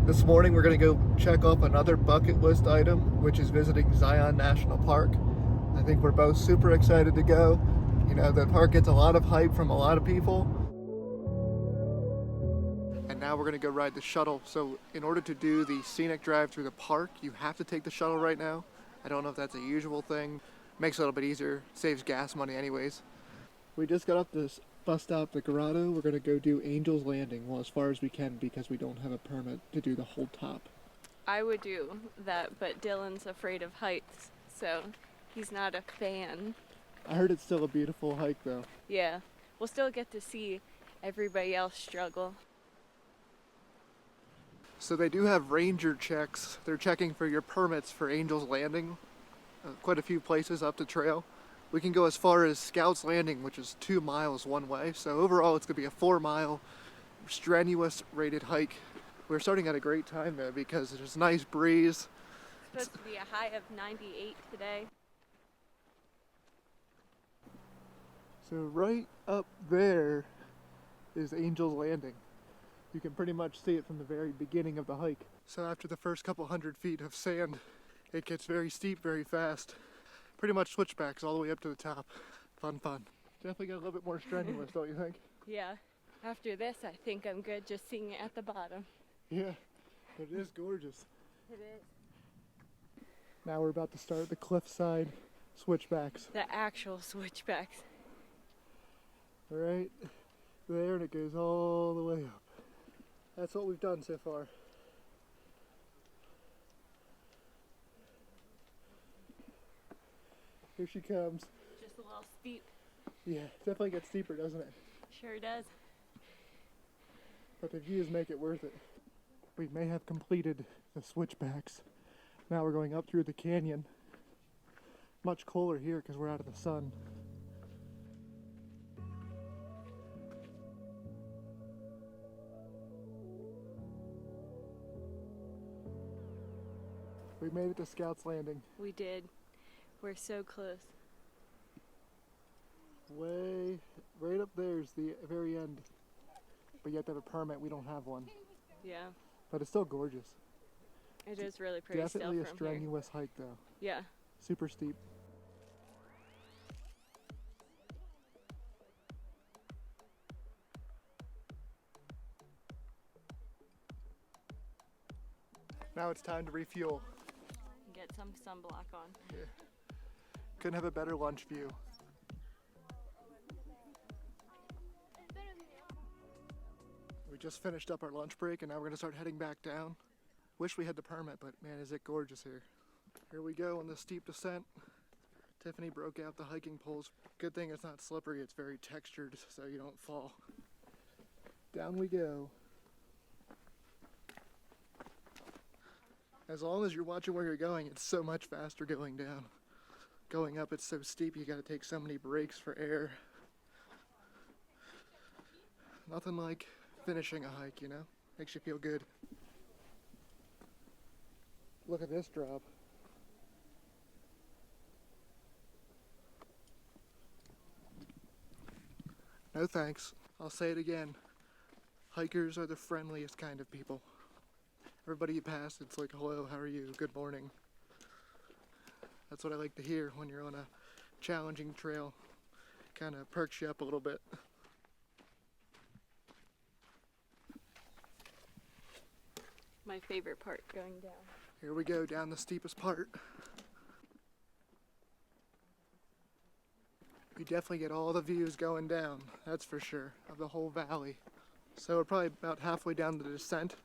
This morning we're going to go check off another bucket list item, which is visiting Zion National Park. I think we're both super excited to go. You know, the park gets a lot of hype from a lot of people. And now we're going to go ride the shuttle. So in order to do the scenic drive through the park, you have to take the shuttle right now. I don't know if that's a usual thing. Makes it a little bit easier, saves gas money anyways. We just got off this bus stop, the Grotto. We're gonna go do Angel's Landing, well, as far as we can because we don't have a permit to do the whole top. I would do that, but Dylan's afraid of heights, so he's not a fan. I heard it's still a beautiful hike though. Yeah, we'll still get to see everybody else struggle. So they do have ranger checks. They're checking for your permits for Angel's Landing. Quite a few places up the trail. We can go as far as Scouts Landing, which is 2 miles one way. So overall, it's gonna be a 4-mile strenuous rated hike. We're starting at a great time though because there's a nice breeze. It's supposed to be a high of 98 today. So right up there is Angel's Landing. You can pretty much see it from the very beginning of the hike. So after the first couple hundred feet of sand, it gets very steep very fast. Pretty much switchbacks all the way up to the top. Fun. Definitely got a little bit more strenuous, don't you think? Yeah, after this I think I'm good just seeing it at the bottom. Yeah, but it is gorgeous. It is. Now we're about to start the cliffside switchbacks. The actual switchbacks. Right there, and it goes all the way up. That's what we've done so far. Here she comes. Just a little steep. Yeah, definitely gets steeper, doesn't it? Sure does. But the views make it worth it. We may have completed the switchbacks. Now we're going up through the canyon. Much cooler here because we're out of the sun. We made it to Scouts Landing. We did. We're so close. Way, right up there is the very end. But you have to have a permit. We don't have one. Yeah, But it's still gorgeous. it is really pretty Definitely a still from here. strenuous hike though. Yeah. Super steep. Now it's time to refuel. Get some sunblock on. Couldn't have a better lunch view. We just finished up our lunch break and now we're gonna start heading back down. Wish we had the permit, but man, is it gorgeous here. Here we go on the steep descent. Tiffany broke out the hiking poles. Good thing it's not slippery, it's very textured so you don't fall. Down we go. As long as you're watching where you're going, it's so much faster going down. Going up, it's so steep, you gotta take so many breaks for air. Nothing like finishing a hike, you know? Makes you feel good. Look at this drop. No thanks. I'll say it again. Hikers are the friendliest kind of people. Everybody you pass, it's like, hello, how are you? Good morning. That's what I like to hear when you're on a challenging trail. Kind of perks you up a little bit. My favorite part going down. Here we go down the steepest part. We definitely get all the views going down, that's for sure, of the whole valley. So we're probably about halfway down the descent,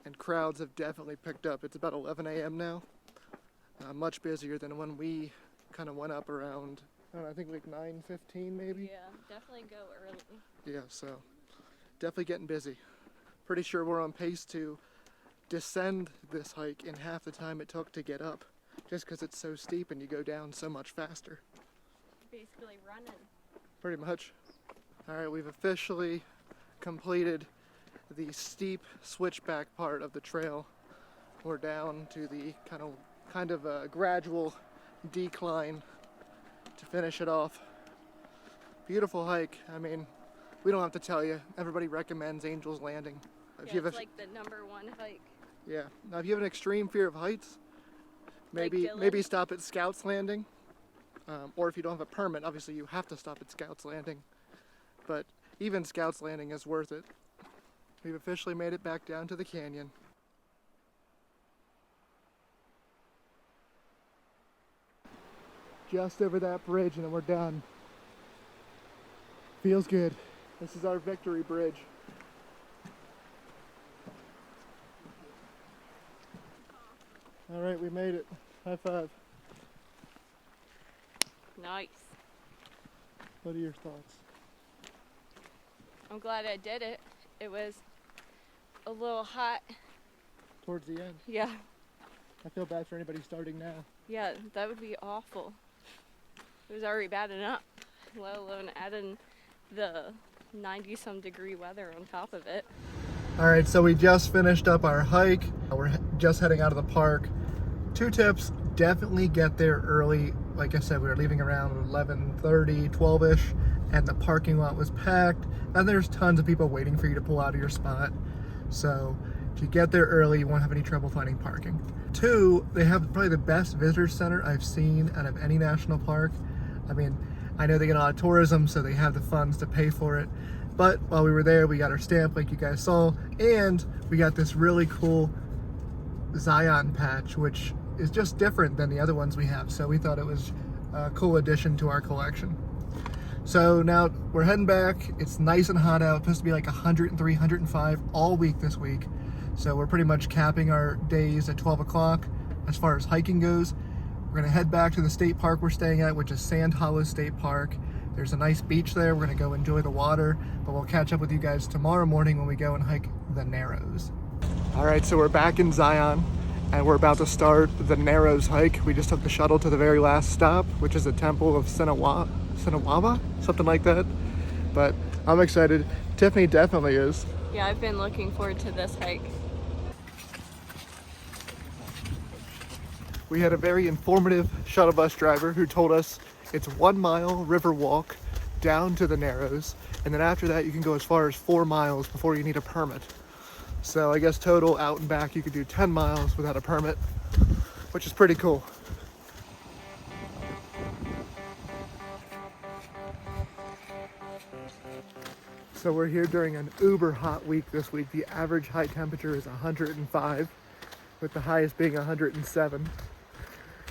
and crowds have definitely picked up. It's about 11 a.m. now. Much busier than when we kind of went up around, I don't know, I think like 9:15 maybe? Yeah, definitely go early. Yeah, so definitely getting busy. Pretty sure we're on pace to descend this hike in half the time it took to get up, just because it's so steep and you go down so much faster. Basically running. Pretty much. Alright, we've officially completed the steep switchback part of the trail. We're down to the kind of a gradual decline to finish it off. Beautiful hike. I mean, we don't have to tell you. Everybody recommends Angel's Landing. If Yeah, you have it's a, like the #1 hike. Yeah. Now, if you have an extreme fear of heights, Like maybe Dylan? stop at Scouts Landing. Or if you don't have a permit, obviously you have to stop at Scouts Landing. But even Scouts Landing is worth it. We've officially made it back down to the canyon. Just over that bridge and then we're done. Feels good. This is our victory bridge. All right, we made it. High five. Nice. What are your thoughts? I'm glad I did it. It was a little hot. Towards the end. Yeah. I feel bad for anybody starting now. Yeah, that would be awful. It was already bad enough, let alone adding the 90-some degree weather on top of it. All right, so we just finished up our hike. We're just heading out of the park. 2 tips, definitely get there early. Like I said, we were leaving around 11:30, 12-ish, and the parking lot was packed, and there's tons of people waiting for you to pull out of your spot. So if you get there early, you won't have any trouble finding parking. 2, they have probably the best visitor center I've seen out of any national park. I mean, I know they get a lot of tourism, so they have the funds to pay for it. But while we were there, we got our stamp like you guys saw, and we got this really cool Zion patch, which is just different than the other ones we have. So we thought it was a cool addition to our collection. So now we're heading back. It's nice and hot out. It's supposed to be like 103, 105 all week this week. So we're pretty much capping our days at 12 o'clock as far as hiking goes. We're gonna head back to the state park we're staying at, which is Sand Hollow State Park. There's a nice beach there. We're gonna go enjoy the water, but we'll catch up with you guys tomorrow morning when we go and hike the Narrows. All right, so we're back in Zion and we're about to start the Narrows hike. We just took the shuttle to the very last stop, which is the Temple of Sinawava, something like that. But I'm excited. Tiffany definitely is. Yeah, I've been looking forward to this hike. We had a very informative shuttle bus driver who told us it's 1 mile river walk down to the Narrows, and then after that you can go as far as 4 miles before you need a permit. So I guess total out and back you could do 10 miles without a permit, which is pretty cool. So we're here during an uber hot week this week. The average high temperature is 105, with the highest being 107.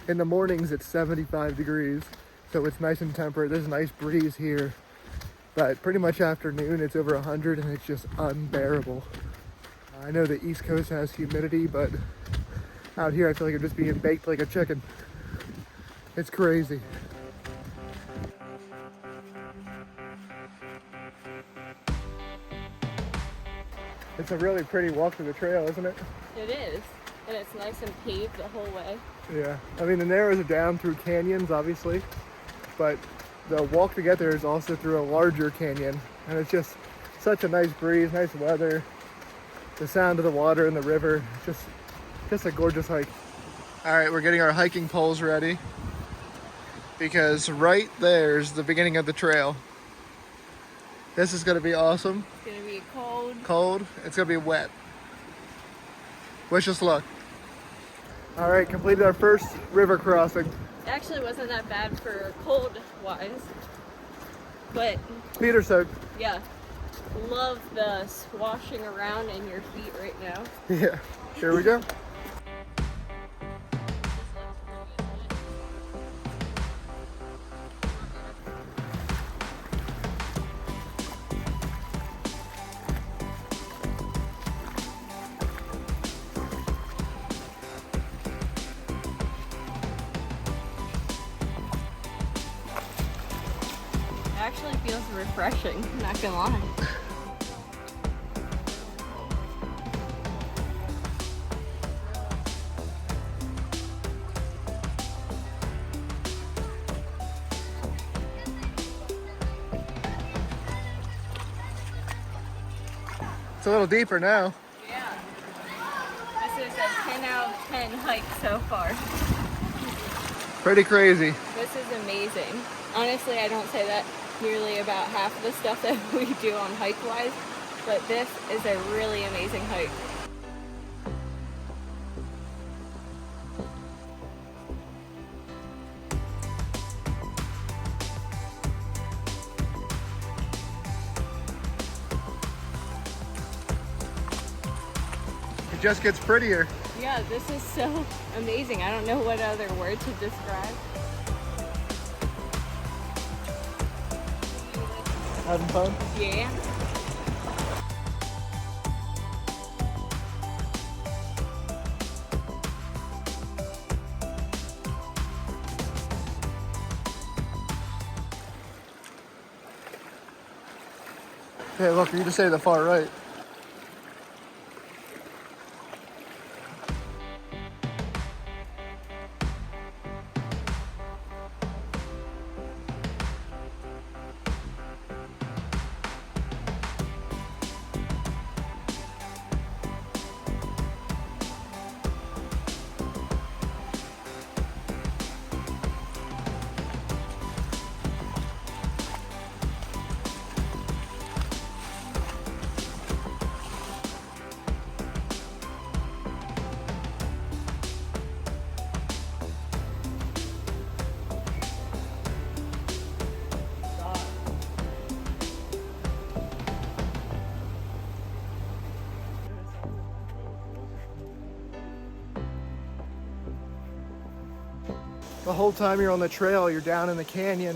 In the mornings it's 75 degrees, so it's nice and temperate. There's a nice breeze here, but pretty much afternoon it's over 100 and it's just unbearable. I know the East Coast has humidity, but out here I feel like I'm just being baked like a chicken. It's crazy. It's a really pretty walk through the trail, isn't it? It is, and it's nice and paved the whole way. Yeah, I mean the Narrows are down through canyons, obviously, but the walk to get there is also through a larger canyon, and it's just such a nice breeze, nice weather, the sound of the water in the river. Just a gorgeous hike. All right, we're getting our hiking poles ready because right there's the beginning of the trail. This is gonna be awesome. It's gonna be cold. Cold, it's gonna be wet. Wish us luck. All right, completed our first river crossing. It actually wasn't that bad for cold-wise, but Feet are soaked. yeah, love the swashing around in your feet right now. Yeah, here we go. It actually feels refreshing, not gonna lie. It's a little deeper now. Yeah. This is a 10 out of 10 hike so far. Pretty crazy. This is amazing. Honestly, I don't say that nearly about half of the stuff that we do on hike-wise, but this is a really amazing hike. It just gets prettier. Yeah, this is so amazing. I don't know what other word to describe. Having fun? Yeah. Hey, look, you just say the far right. The whole time you're on the trail, you're down in the canyon.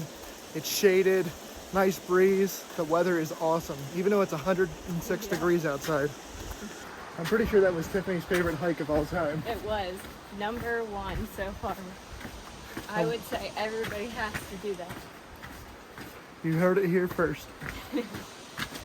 It's shaded, nice breeze. The weather is awesome, even though it's 106 degrees outside. I'm pretty sure that was Tiffany's favorite hike of all time. It was number one so far. I would say everybody has to do that. You heard it here first.